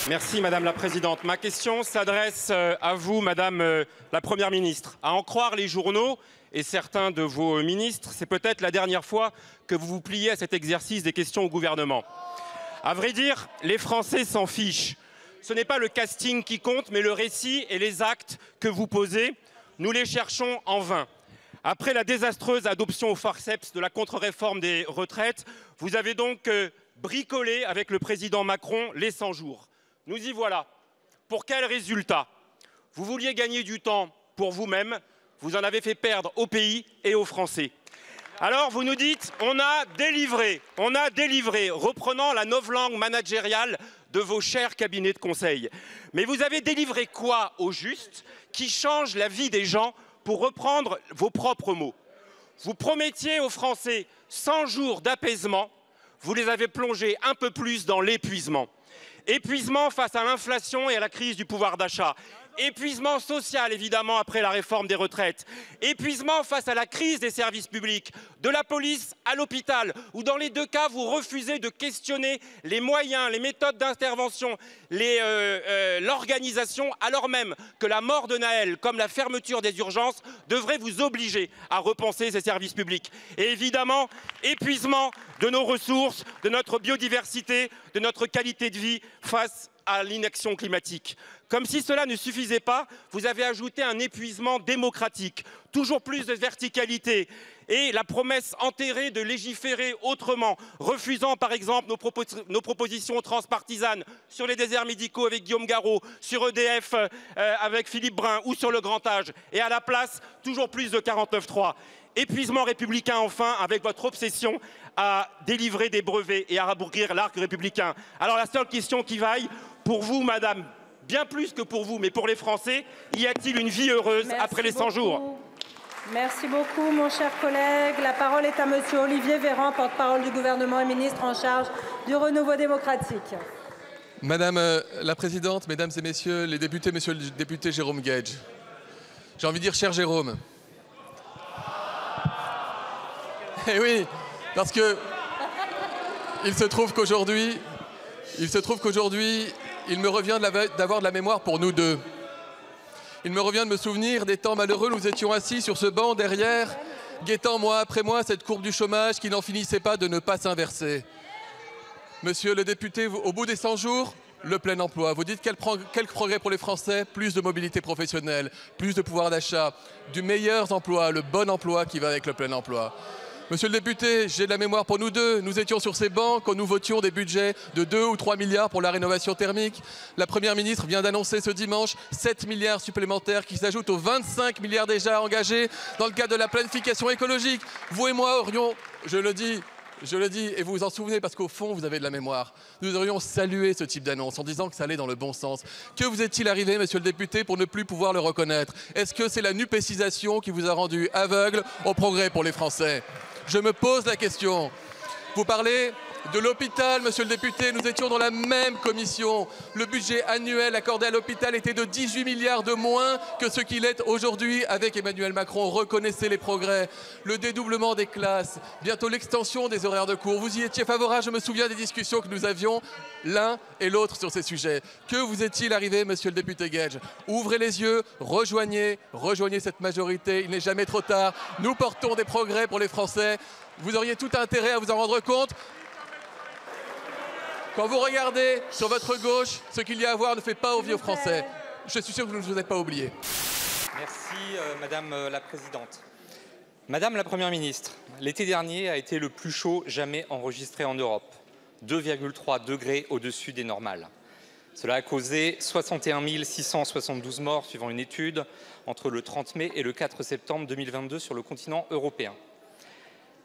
Merci Madame la Présidente. Ma question s'adresse à vous, Madame la Première ministre. À en croire les journaux et certains de vos ministres, c'est peut-être la dernière fois que vous vous pliez à cet exercice des questions au gouvernement. À vrai dire, les Français s'en fichent. Ce n'est pas le casting qui compte, mais le récit et les actes que vous posez. Nous les cherchons en vain. Après la désastreuse adoption au forceps de la contre-réforme des retraites, vous avez donc bricolé avec le président Macron les 100 jours. Nous y voilà. Pour quel résultat? Vous vouliez gagner du temps pour vous-même, vous en avez fait perdre au pays et aux Français. Alors vous nous dites, on a délivré, reprenant la novlangue managériale de vos chers cabinets de conseil. Mais vous avez délivré quoi au juste qui change la vie des gens, pour reprendre vos propres mots? Vous promettiez aux Français 100 jours d'apaisement, vous les avez plongés un peu plus dans l'épuisement. Épuisement face à l'inflation et à la crise du pouvoir d'achat. Épuisement social, évidemment, après la réforme des retraites. Épuisement face à la crise des services publics, de la police à l'hôpital, où dans les deux cas, vous refusez de questionner les moyens, les méthodes d'intervention, l'organisation, alors même que la mort de Naël, comme la fermeture des urgences, devrait vous obliger à repenser ces services publics. Et évidemment, épuisement de nos ressources, de notre biodiversité, de notre qualité de vie face à l'inaction climatique. Comme si cela ne suffisait pas, vous avez ajouté un épuisement démocratique, toujours plus de verticalité et la promesse enterrée de légiférer autrement, refusant par exemple nos propositions transpartisanes sur les déserts médicaux avec Guillaume Garot, sur EDF avec Philippe Brun ou sur le grand âge. Et à la place, toujours plus de 49.3. Épuisement républicain enfin, avec votre obsession à délivrer des brevets et à rabourguer l'arc républicain. Alors la seule question qui vaille, pour vous, madame, bien plus que pour vous, mais pour les Français, y a-t-il une vie heureuse après les 100 jours? Merci beaucoup, mon cher collègue. La parole est à monsieur Olivier Véran, porte-parole du gouvernement et ministre en charge du renouveau démocratique. Madame la Présidente, Mesdames et Messieurs les députés, Monsieur le député Jérôme Guedj, j'ai envie de dire cher Jérôme. Eh oui, parce que il se trouve qu'aujourd'hui, il me revient d'avoir de la mémoire pour nous deux. Il me revient de me souvenir des temps malheureux où nous étions assis sur ce banc derrière, guettant mois après mois cette courbe du chômage qui n'en finissait pas de ne pas s'inverser. Monsieur le député, au bout des 100 jours, le plein emploi. Vous dites quel progrès pour les Français? Plus de mobilité professionnelle, plus de pouvoir d'achat, du meilleur emploi, le bon emploi qui va avec le plein emploi. Monsieur le député, j'ai de la mémoire pour nous deux. Nous étions sur ces bancs quand nous votions des budgets de 2 ou 3 milliards pour la rénovation thermique. La Première ministre vient d'annoncer ce dimanche 7 milliards supplémentaires qui s'ajoutent aux 25 milliards déjà engagés dans le cadre de la planification écologique. Vous et moi aurions, je le dis, et vous vous en souvenez parce qu'au fond, vous avez de la mémoire. Nous aurions salué ce type d'annonce en disant que ça allait dans le bon sens. Que vous est-il arrivé, monsieur le député, pour ne plus pouvoir le reconnaître? Est-ce que c'est la nupécisation qui vous a rendu aveugle au progrès pour les Français? Je me pose la question. Vous parlez de l'hôpital, monsieur le député, nous étions dans la même commission. Le budget annuel accordé à l'hôpital était de 18 milliards de moins que ce qu'il est aujourd'hui avec Emmanuel Macron. Reconnaissez les progrès. Le dédoublement des classes, bientôt l'extension des horaires de cours. Vous y étiez favorable, je me souviens des discussions que nous avions l'un et l'autre sur ces sujets. Que vous est-il arrivé, monsieur le député Guedj? Ouvrez les yeux, rejoignez cette majorité. Il n'est jamais trop tard. Nous portons des progrès pour les Français. Vous auriez tout intérêt à vous en rendre compte. Quand vous regardez sur votre gauche, ce qu'il y a à voir ne fait pas envie aux Français. Je suis sûr que vous ne vous êtes pas oublié. Merci, Madame la Présidente. Madame la Première ministre, l'été dernier a été le plus chaud jamais enregistré en Europe. 2,3 degrés au-dessus des normales. Cela a causé 61 672 morts, suivant une étude, entre le 30 mai et le 4 septembre 2022 sur le continent européen.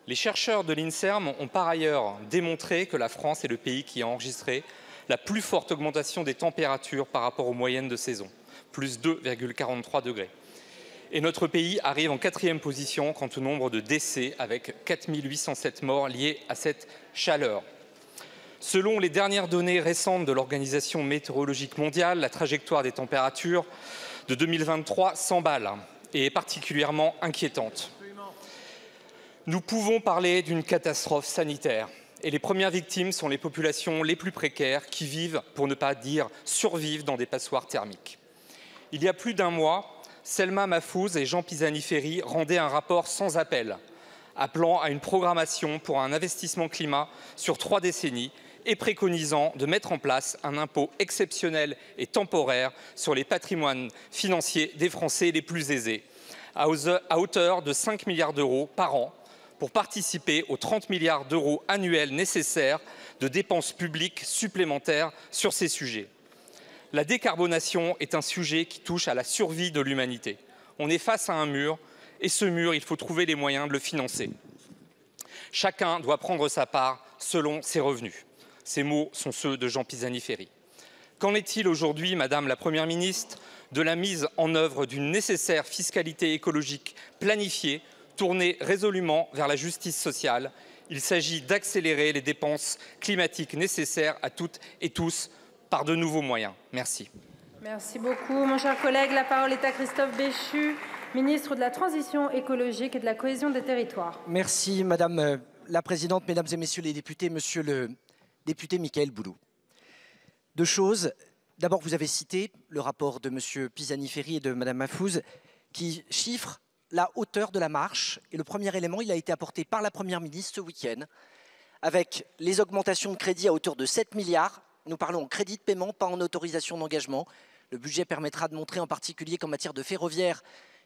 Les chercheurs de l'INSERM ont par ailleurs démontré que la France est le pays qui a enregistré la plus forte augmentation des températures par rapport aux moyennes de saison, plus 2,43 degrés. Et notre pays arrive en 4e position quant au nombre de décès, avec 4 807 morts liés à cette chaleur. Selon les dernières données récentes de l'Organisation météorologique mondiale, la trajectoire des températures de 2023 s'emballe et est particulièrement inquiétante. Nous pouvons parler d'une catastrophe sanitaire Et les premières victimes sont les populations les plus précaires qui vivent, pour ne pas dire survivent, dans des passoires thermiques. Il y a plus d'un mois, Selma Mahfouz et Jean Pisani-Ferry rendaient un rapport sans appel, appelant à une programmation pour un investissement climat sur 3 décennies et préconisant de mettre en place un impôt exceptionnel et temporaire sur les patrimoines financiers des Français les plus aisés, à hauteur de 5 milliards d'euros par an, pour participer aux 30 milliards d'euros annuels nécessaires de dépenses publiques supplémentaires sur ces sujets. La décarbonation est un sujet qui touche à la survie de l'humanité. On est face à un mur, et ce mur, il faut trouver les moyens de le financer. Chacun doit prendre sa part selon ses revenus. Ces mots sont ceux de Jean Pisani-Ferry. Qu'en est-il aujourd'hui, Madame la Première ministre, de la mise en œuvre d'une nécessaire fiscalité écologique planifiée, tournée résolument vers la justice sociale? Il s'agit d'accélérer les dépenses climatiques nécessaires à toutes et tous par de nouveaux moyens. Merci. Merci beaucoup, mon cher collègue. La parole est à Christophe Béchu, ministre de la Transition écologique et de la cohésion des territoires. Merci, Madame la Présidente, Mesdames et Messieurs les députés, Monsieur le député Mickaël Boulou. Deux choses. D'abord, vous avez cité le rapport de Monsieur Pisani-Ferry et de Madame Mahfouz qui chiffre la hauteur de la marche. Et le premier élément, il a été apporté par la Première ministre ce week-end avec les augmentations de crédit à hauteur de 7 milliards. Nous parlons en crédit de paiement, pas en autorisation d'engagement. Le budget permettra de montrer en particulier qu'en matière de ferroviaire,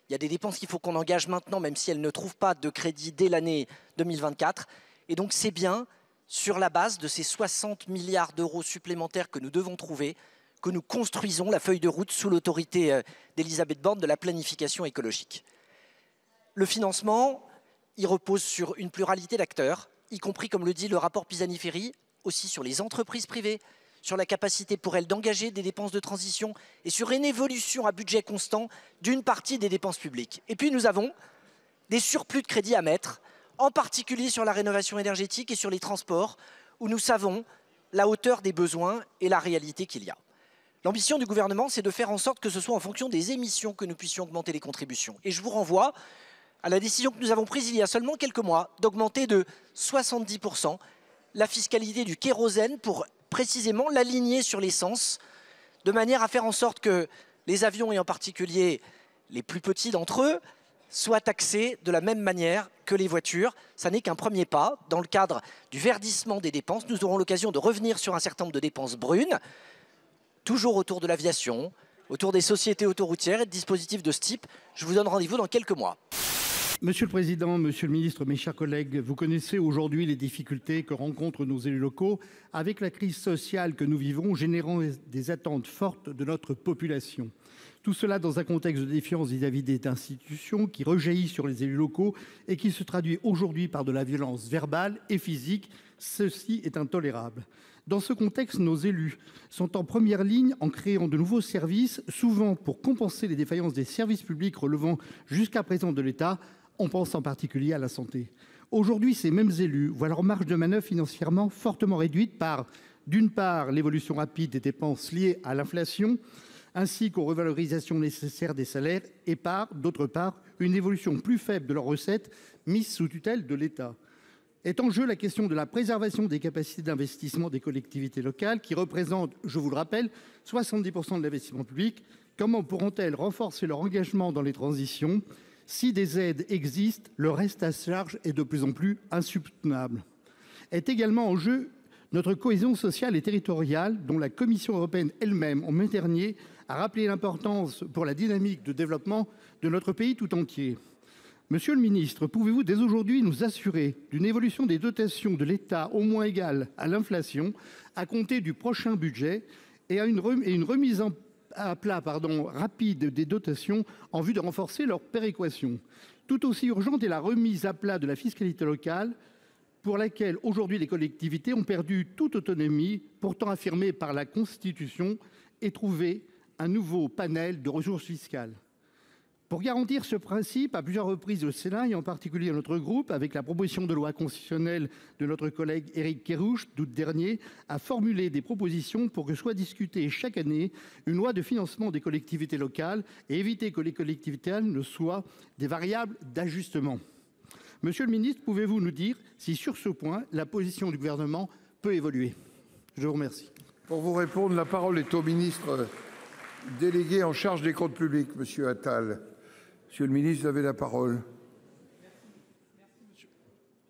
il y a des dépenses qu'il faut qu'on engage maintenant, même si elles ne trouvent pas de crédit dès l'année 2024. Et donc c'est bien sur la base de ces 60 milliards d'euros supplémentaires que nous devons trouver, que nous construisons la feuille de route sous l'autorité d'Elisabeth Borne de la planification écologique. Le financement, il repose sur une pluralité d'acteurs, y compris, comme le dit le rapport Pisani-Ferry, aussi sur les entreprises privées, sur la capacité pour elles d'engager des dépenses de transition et sur une évolution à budget constant d'une partie des dépenses publiques. Et puis nous avons des surplus de crédits à mettre, en particulier sur la rénovation énergétique et sur les transports, où nous savons la hauteur des besoins et la réalité qu'il y a. L'ambition du gouvernement, c'est de faire en sorte que ce soit en fonction des émissions que nous puissions augmenter les contributions. Et je vous renvoie à la décision que nous avons prise il y a seulement quelques mois d'augmenter de 70% la fiscalité du kérosène pour précisément l'aligner sur l'essence, de manière à faire en sorte que les avions, et en particulier les plus petits d'entre eux, soient taxés de la même manière que les voitures. Ça n'est qu'un premier pas. Dans le cadre du verdissement des dépenses, nous aurons l'occasion de revenir sur un certain nombre de dépenses brunes, toujours autour de l'aviation, autour des sociétés autoroutières et de dispositifs de ce type. Je vous donne rendez-vous dans quelques mois. Monsieur le Président, Monsieur le Ministre, mes chers collègues, vous connaissez aujourd'hui les difficultés que rencontrent nos élus locaux avec la crise sociale que nous vivons, générant des attentes fortes de notre population. Tout cela dans un contexte de défiance vis-à-vis des institutions qui rejaillit sur les élus locaux et qui se traduit aujourd'hui par de la violence verbale et physique. Ceci est intolérable. Dans ce contexte, nos élus sont en première ligne en créant de nouveaux services, souvent pour compenser les défaillances des services publics relevant jusqu'à présent de l'État. On pense en particulier à la santé. Aujourd'hui, ces mêmes élus voient leur marge de manœuvre financièrement fortement réduite par, d'une part, l'évolution rapide des dépenses liées à l'inflation, ainsi qu'aux revalorisations nécessaires des salaires, et par, d'autre part, une évolution plus faible de leurs recettes mises sous tutelle de l'État. Est en jeu la question de la préservation des capacités d'investissement des collectivités locales, qui représentent, je vous le rappelle, 70% de l'investissement public. Comment pourront-elles renforcer leur engagement dans les transitions ? Si des aides existent, le reste à charge est de plus en plus insoutenable. Est également en jeu notre cohésion sociale et territoriale, dont la Commission européenne elle-même, en mai dernier, a rappelé l'importance pour la dynamique de développement de notre pays tout entier. Monsieur le ministre, pouvez-vous dès aujourd'hui nous assurer d'une évolution des dotations de l'État au moins égale à l'inflation à compter du prochain budget et une remise à plat rapide des dotations en vue de renforcer leur péréquation? Tout aussi urgente est la remise à plat de la fiscalité locale, pour laquelle aujourd'hui les collectivités ont perdu toute autonomie, pourtant affirmée par la Constitution, et trouvé un nouveau panel de ressources fiscales. Pour garantir ce principe, à plusieurs reprises, le Sénat, et en particulier notre groupe, avec la proposition de loi constitutionnelle de notre collègue Éric Kerrouche d'août dernier, a formulé des propositions pour que soit discutée chaque année une loi de financement des collectivités locales et éviter que les collectivités ne soient des variables d'ajustement. Monsieur le ministre, pouvez-vous nous dire si sur ce point, la position du gouvernement peut évoluer? Je vous remercie. Pour vous répondre, la parole est au ministre délégué en charge des comptes publics, Monsieur Attal. Monsieur le ministre, vous avez la parole.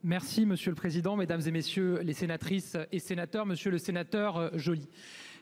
Merci Monsieur le Président, Mesdames et Messieurs les sénatrices et sénateurs, Monsieur le sénateur Joly.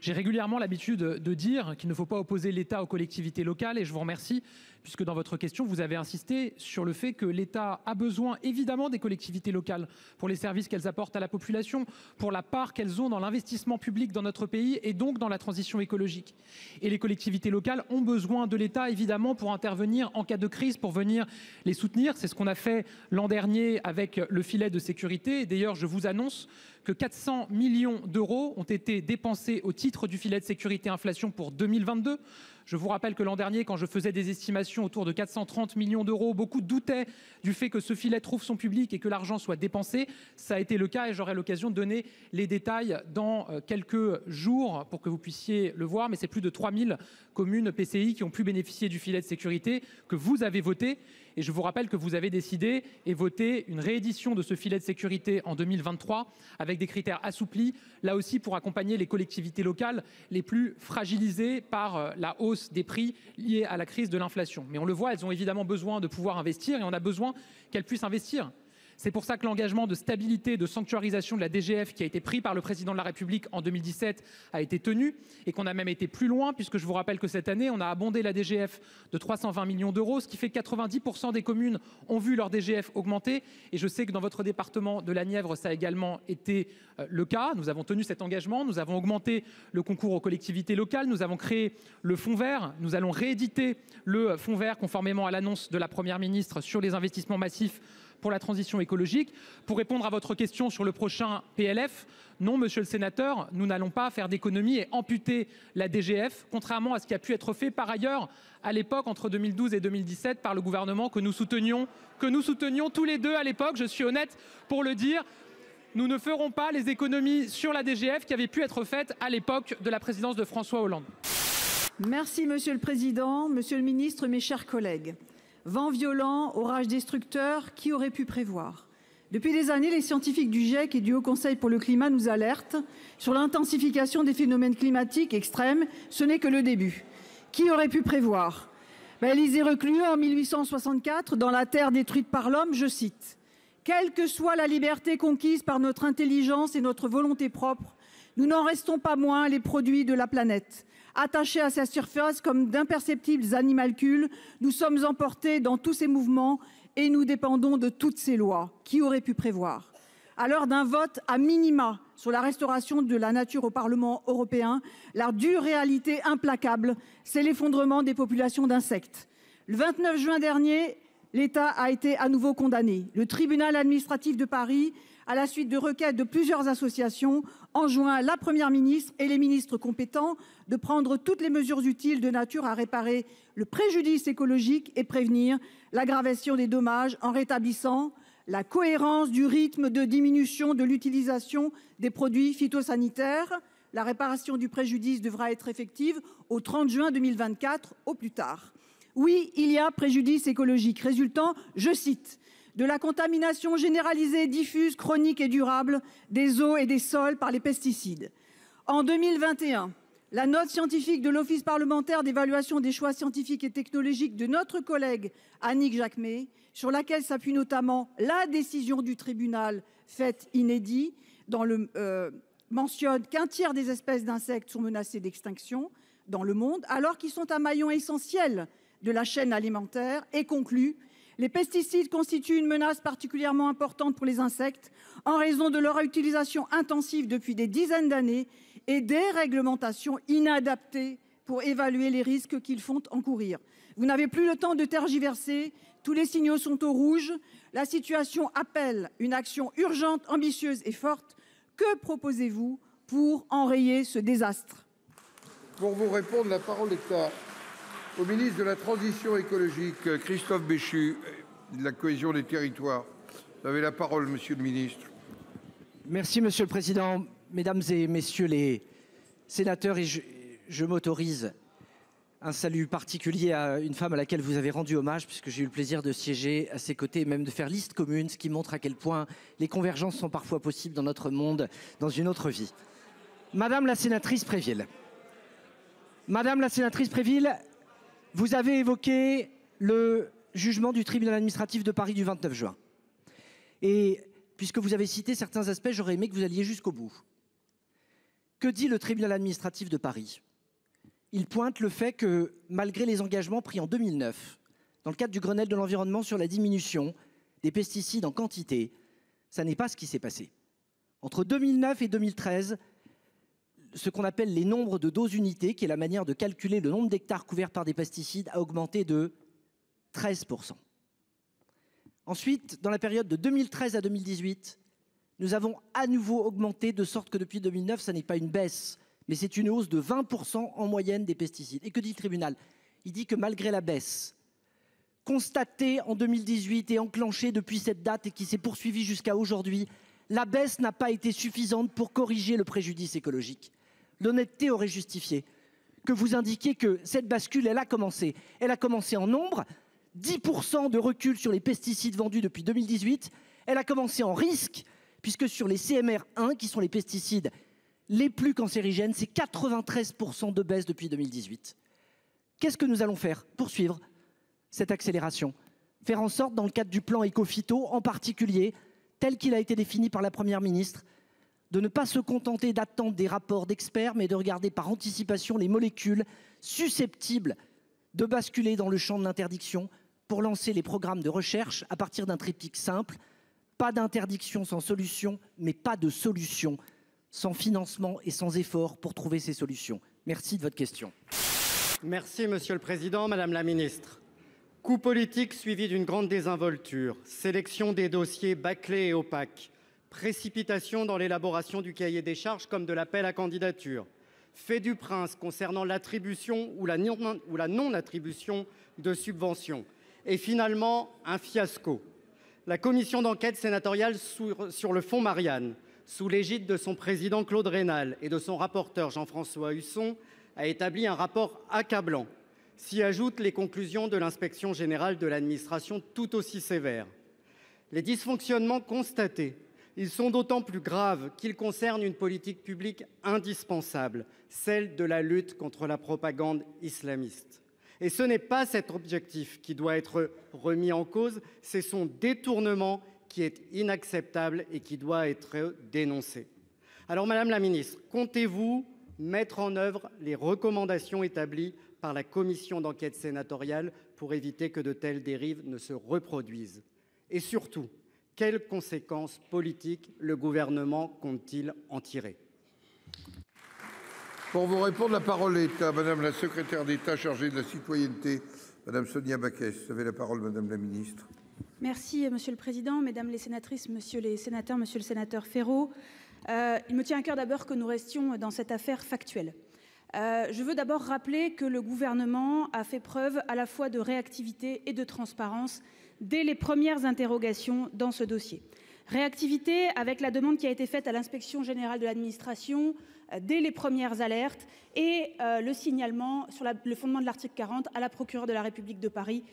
J'ai régulièrement l'habitude de dire qu'il ne faut pas opposer l'État aux collectivités locales et je vous remercie puisque dans votre question, vous avez insisté sur le fait que l'État a besoin évidemment des collectivités locales pour les services qu'elles apportent à la population, pour la part qu'elles ont dans l'investissement public dans notre pays et donc dans la transition écologique. Et les collectivités locales ont besoin de l'État évidemment pour intervenir en cas de crise, pour venir les soutenir. C'est ce qu'on a fait l'an dernier avec le filet de sécurité. Et d'ailleurs, je vous annonce que 400 millions d'euros ont été dépensés au titre du filet de sécurité inflation pour 2022. Je vous rappelle que l'an dernier, quand je faisais des estimations autour de 430 millions d'euros, beaucoup doutaient du fait que ce filet trouve son public et que l'argent soit dépensé. Ça a été le cas et j'aurai l'occasion de donner les détails dans quelques jours pour que vous puissiez le voir. Mais c'est plus de 3000 communes PCI qui ont pu bénéficier du filet de sécurité que vous avez voté. Et je vous rappelle que vous avez décidé et voté une réédition de ce filet de sécurité en 2023 avec des critères assouplis, là aussi pour accompagner les collectivités locales les plus fragilisées par la hausse des prix liés à la crise de l'inflation. Mais on le voit, elles ont évidemment besoin de pouvoir investir et on a besoin qu'elles puissent investir. C'est pour ça que l'engagement de stabilité, de sanctuarisation de la DGF qui a été pris par le président de la République en 2017 a été tenu et qu'on a même été plus loin puisque je vous rappelle que cette année, on a abondé la DGF de 320 millions d'euros, ce qui fait que 90% des communes ont vu leur DGF augmenter. Et je sais que dans votre département de la Nièvre, ça a également été le cas. Nous avons tenu cet engagement, nous avons augmenté le concours aux collectivités locales, nous avons créé le fonds vert, nous allons rééditer le fonds vert conformément à l'annonce de la Première ministre sur les investissements massifs pour la transition écologique. Pour répondre à votre question sur le prochain PLF, non, monsieur le sénateur, nous n'allons pas faire d'économies et amputer la DGF, contrairement à ce qui a pu être fait par ailleurs à l'époque entre 2012 et 2017 par le gouvernement que nous soutenions tous les deux à l'époque. Je suis honnête pour le dire. Nous ne ferons pas les économies sur la DGF qui avaient pu être faites à l'époque de la présidence de François Hollande. Merci Monsieur le Président, Monsieur le Ministre, mes chers collègues. Vents violents, orages destructeurs, qui aurait pu prévoir? Depuis des années, les scientifiques du GIEC et du Haut Conseil pour le climat nous alertent sur l'intensification des phénomènes climatiques extrêmes. Ce n'est que le début. Qui aurait pu prévoir? Élisée Reclus, en 1864, dans La Terre détruite par l'homme, je cite: « Quelle que soit la liberté conquise par notre intelligence et notre volonté propre, nous n'en restons pas moins les produits de la planète. Attachés à sa surface comme d'imperceptibles animalcules, nous sommes emportés dans tous ces mouvements et nous dépendons de toutes ces lois. » Qui aurait pu prévoir? À l'heure d'un vote à minima sur la restauration de la nature au Parlement européen, la dure réalité implacable, c'est l'effondrement des populations d'insectes. Le 29 juin dernier, l'État a été à nouveau condamné. Le tribunal administratif de Paris, à la suite de requêtes de plusieurs associations, enjoint la Première ministre et les ministres compétents de prendre toutes les mesures utiles de nature à réparer le préjudice écologique et prévenir l'aggravation des dommages en rétablissant la cohérence du rythme de diminution de l'utilisation des produits phytosanitaires. La réparation du préjudice devra être effective au 30 juin 2024 au plus tard. Oui, il y a préjudice écologique résultant, je cite, de la contamination généralisée, diffuse, chronique et durable des eaux et des sols par les pesticides. En 2021, la note scientifique de l'Office parlementaire d'évaluation des choix scientifiques et technologiques de notre collègue Annick Jacquemet, sur laquelle s'appuie notamment la décision du tribunal faite inédit, mentionne qu'un tiers des espèces d'insectes sont menacées d'extinction dans le monde, alors qu'ils sont un maillon essentiel de la chaîne alimentaire, et conclut: les pesticides constituent une menace particulièrement importante pour les insectes en raison de leur utilisation intensive depuis des dizaines d'années et des réglementations inadaptées pour évaluer les risques qu'ils font encourir. Vous n'avez plus le temps de tergiverser, tous les signaux sont au rouge, la situation appelle une action urgente, ambitieuse et forte. Que proposez-vous pour enrayer ce désastre? Pour vous répondre, la parole est au ministre de la Transition écologique, Christophe Béchu, de la cohésion des territoires. Vous avez la parole, monsieur le ministre. Merci, monsieur le président. Mesdames et messieurs les sénateurs, et je m'autorise Un salut particulier à une femme à laquelle vous avez rendu hommage, puisque j'ai eu le plaisir de siéger à ses côtés et même de faire liste commune, ce qui montre à quel point les convergences sont parfois possibles dans notre monde, dans une autre vie. Madame la sénatrice Préville. Madame la sénatrice Préville, vous avez évoqué le jugement du tribunal administratif de Paris du 29 juin. Et puisque vous avez cité certains aspects, j'aurais aimé que vous alliez jusqu'au bout. Que dit le tribunal administratif de Paris ? Il pointe le fait que, malgré les engagements pris en 2009, dans le cadre du Grenelle de l'environnement sur la diminution des pesticides en quantité, ça n'est pas ce qui s'est passé. Entre 2009 et 2013, ce qu'on appelle les nombres de doses unités, qui est la manière de calculer le nombre d'hectares couverts par des pesticides, a augmenté de 13%. Ensuite, dans la période de 2013 à 2018, nous avons à nouveau augmenté, de sorte que depuis 2009, ça n'est pas une baisse, mais c'est une hausse de 20% en moyenne des pesticides. Et que dit le tribunal? Il dit que malgré la baisse constatée en 2018 et enclenchée depuis cette date et qui s'est poursuivie jusqu'à aujourd'hui, la baisse n'a pas été suffisante pour corriger le préjudice écologique. L'honnêteté aurait justifié que vous indiquiez que cette bascule, elle a commencé. Elle a commencé en nombre, 10% de recul sur les pesticides vendus depuis 2018. Elle a commencé en risque, puisque sur les CMR1, qui sont les pesticides les plus cancérigènes, c'est 93% de baisse depuis 2018. Qu'est-ce que nous allons faire? Poursuivre cette accélération. Faire en sorte, dans le cadre du plan Éco-Phyto, en particulier, tel qu'il a été défini par la Première ministre, de ne pas se contenter d'attendre des rapports d'experts, mais de regarder par anticipation les molécules susceptibles de basculer dans le champ de l'interdiction pour lancer les programmes de recherche à partir d'un triptyque simple. Pas d'interdiction sans solution, mais pas de solution sans financement et sans effort pour trouver ces solutions. Merci de votre question. Merci Monsieur le Président, Madame la Ministre. Coup politique suivi d'une grande désinvolture, sélection des dossiers bâclés et opaques, précipitation dans l'élaboration du cahier des charges comme de l'appel à candidature, fait du prince concernant l'attribution ou la non-attribution de subventions, et finalement un fiasco. La commission d'enquête sénatoriale sur le fonds Marianne, sous l'égide de son président Claude Raynal et de son rapporteur Jean-François Husson, a établi un rapport accablant. S'y ajoutent les conclusions de l'inspection générale de l'administration tout aussi sévères. Les dysfonctionnements constatés, ils sont d'autant plus graves qu'ils concernent une politique publique indispensable, celle de la lutte contre la propagande islamiste. Et ce n'est pas cet objectif qui doit être remis en cause, c'est son détournement qui est inacceptable et qui doit être dénoncé. Alors Madame la Ministre, comptez-vous mettre en œuvre les recommandations établies par la commission d'enquête sénatoriale pour éviter que de telles dérives ne se reproduisent? Et surtout, quelles conséquences politiques le gouvernement compte-t-il en tirer? Pour vous répondre, la parole est à Madame la secrétaire d'État chargée de la citoyenneté, Madame Sonia Backès. Vous avez la parole, Madame la Ministre. Merci Monsieur le Président, Mesdames les sénatrices, Messieurs les sénateurs, Monsieur le sénateur Féraud. Il me tient à cœur d'abord que nous restions dans cette affaire factuelle. Je veux d'abord rappeler que le gouvernement a fait preuve à la fois de réactivité et de transparence dès les premières interrogations dans ce dossier. Réactivité avec la demande qui a été faite à l'inspection générale de l'administration dès les premières alertes et le signalement sur le fondement de l'article 40 à la procureure de la République de Paris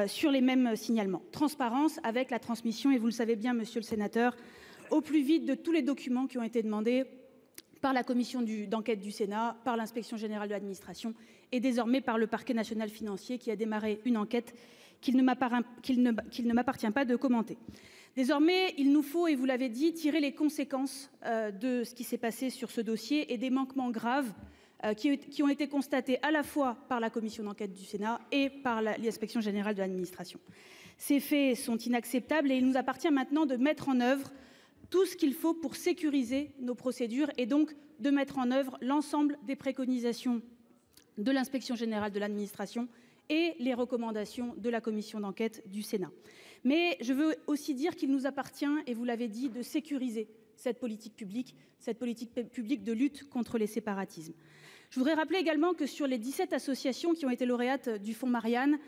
sur les mêmes signalements. Transparence avec la transmission, et vous le savez bien Monsieur le sénateur, au plus vite de tous les documents qui ont été demandés par la commission d'enquête du Sénat, par l'inspection générale de l'administration et désormais par le parquet national financier qui a démarré une enquête qu'il ne m'appartient pas de commenter. Désormais, il nous faut, et vous l'avez dit, tirer les conséquences de ce qui s'est passé sur ce dossier et des manquements graves qui ont été constatés à la fois par la commission d'enquête du Sénat et par l'inspection générale de l'administration. Ces faits sont inacceptables et il nous appartient maintenant de mettre en œuvre tout ce qu'il faut pour sécuriser nos procédures et donc de mettre en œuvre l'ensemble des préconisations de l'inspection générale de l'administration et les recommandations de la commission d'enquête du Sénat. Mais je veux aussi dire qu'il nous appartient, et vous l'avez dit, de sécuriser cette politique publique de lutte contre les séparatismes. Je voudrais rappeler également que sur les 17 associations qui ont été lauréates du fonds Marianne,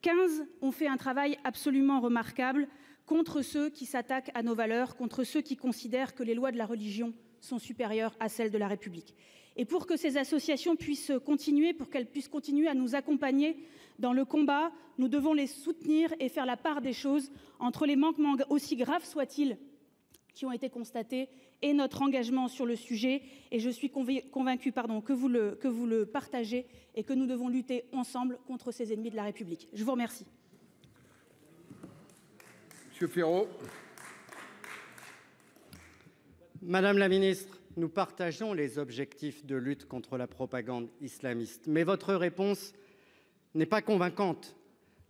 15 ont fait un travail absolument remarquable contre ceux qui s'attaquent à nos valeurs, contre ceux qui considèrent que les lois de la religion sont supérieures à celles de la République. Et pour que ces associations puissent continuer, pour qu'elles puissent continuer à nous accompagner dans le combat, nous devons les soutenir et faire la part des choses entre les manquements, aussi graves soient-ils, qui ont été constatés, et notre engagement sur le sujet. Et je suis convaincue que vous le partagez et que nous devons lutter ensemble contre ces ennemis de la République. Je vous remercie. Monsieur Ferrand. Madame la ministre, nous partageons les objectifs de lutte contre la propagande islamiste, mais votre réponse n'est pas convaincante.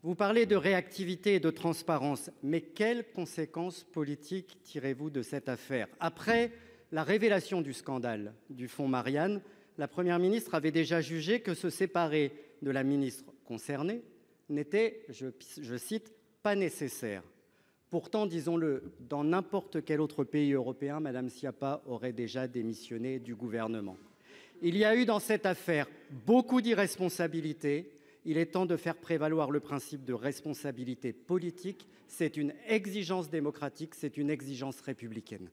Vous parlez de réactivité et de transparence, mais quelles conséquences politiques tirez-vous de cette affaire? Après la révélation du scandale du fonds Marianne, la Première ministre avait déjà jugé que se séparer de la ministre concernée n'était, je cite, pas nécessaire. Pourtant, disons-le, dans n'importe quel autre pays européen, Mme Schiappa aurait déjà démissionné du gouvernement. Il y a eu dans cette affaire beaucoup d'irresponsabilités. Il est temps de faire prévaloir le principe de responsabilité politique. C'est une exigence démocratique, c'est une exigence républicaine.